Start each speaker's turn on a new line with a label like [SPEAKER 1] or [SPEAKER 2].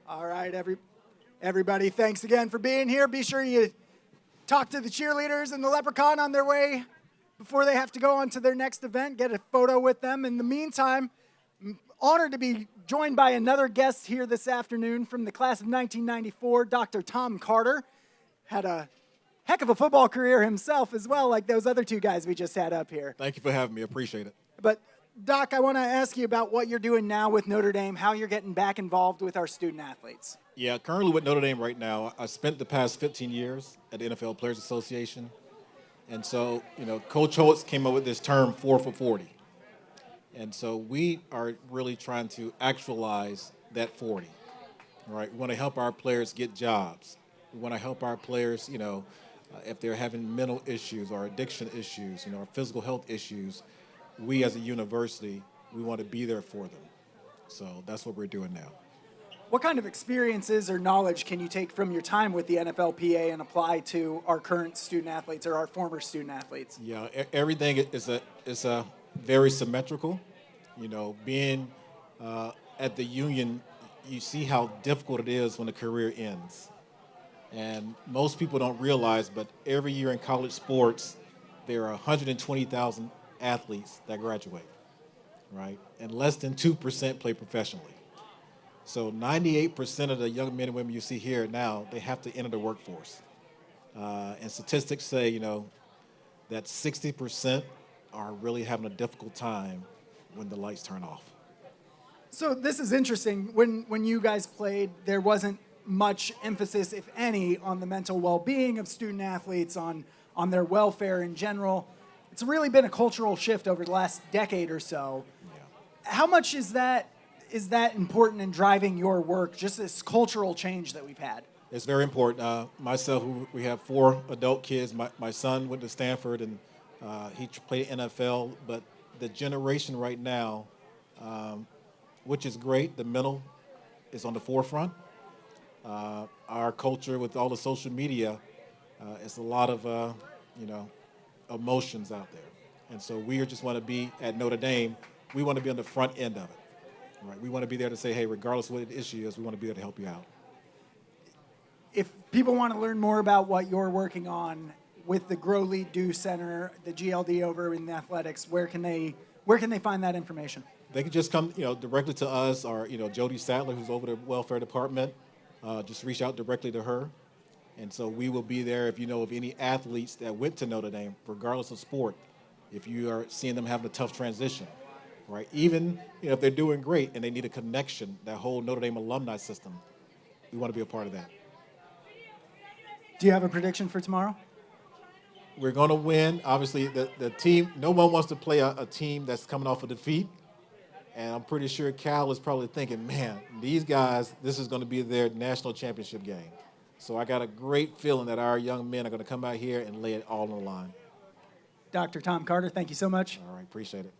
[SPEAKER 1] All right, everybody, thanks again for being here. Be sure you talk to the cheerleaders and the leprechaun on their way before they have to go on to their next event. Get a photo with them. In the meantime, I'm honored to be joined by another guest here this afternoon from the class of 1994, Dr. Tom Carter. Had a heck of a football career himself as well, like those other two guys we just had up here.
[SPEAKER 2] Thank you for having me. Appreciate it.
[SPEAKER 1] But Doc, I want to ask you about what you're doing now with Notre Dame, how you're getting back involved with our student athletes.
[SPEAKER 2] Yeah, currently with Notre Dame right now, I spent the past 15 years at the NFL Players Association. And so, Coach Holtz came up with this term 4 for 40. And so we are really trying to actualize that 40, right? We want to help our players get jobs. We want to help our players, if they're having mental issues or addiction issues, or physical health issues. We as a university, we want to be there for them. So that's what we're doing now.
[SPEAKER 1] What kind of experiences or knowledge can you take from your time with the NFLPA and apply to our current student athletes or our former student athletes?
[SPEAKER 2] Yeah, everything is a very symmetrical. Being at the union, you see how difficult it is when a career ends. And most people don't realize, but every year in college sports, there are 120,000 athletes that graduate, right? And less than 2% play professionally. So 98% of the young men and women you see here now, they have to enter the workforce. And statistics say, that 60% are really having a difficult time when the lights turn off.
[SPEAKER 1] So this is interesting. When you guys played, there wasn't much emphasis, if any, on the mental well-being of student athletes, on their welfare in general. It's really been a cultural shift over the last decade or so.
[SPEAKER 2] Yeah.
[SPEAKER 1] How much is that important in driving your work, just this cultural change that we've had?
[SPEAKER 2] It's very important. Myself, we have 4 adult kids. My son went to Stanford, and he played NFL. But the generation right now, which is great, the mental is on the forefront. Our culture with all the social media, it's a lot of, emotions out there. And so we just want to be at Notre Dame, we want to be on the front end of it. Right? We want to be there to say, hey, regardless of what the issue is, we want to be there to help you out.
[SPEAKER 1] If people want to learn more about what you're working on with the Grow Lead Do Center, the GLD over in athletics, where can they find that information?
[SPEAKER 2] They can just come, directly to us, or Jody Sadler, who's over the welfare department. Just reach out directly to her. And so we will be there if you know of any athletes that went to Notre Dame, regardless of sport, if you are seeing them having a tough transition, right? Even if they're doing great and they need a connection, that whole Notre Dame alumni system, we want to be a part of that.
[SPEAKER 1] Do you have a prediction for tomorrow?
[SPEAKER 2] We're going to win. Obviously, the team, no one wants to play a team that's coming off a defeat. And I'm pretty sure Cal is probably thinking, man, these guys, this is going to be their national championship game. So I got a great feeling that our young men are going to come out here and lay it all on the line.
[SPEAKER 1] Dr. Tom Carter, thank you so much.
[SPEAKER 2] All right, appreciate it.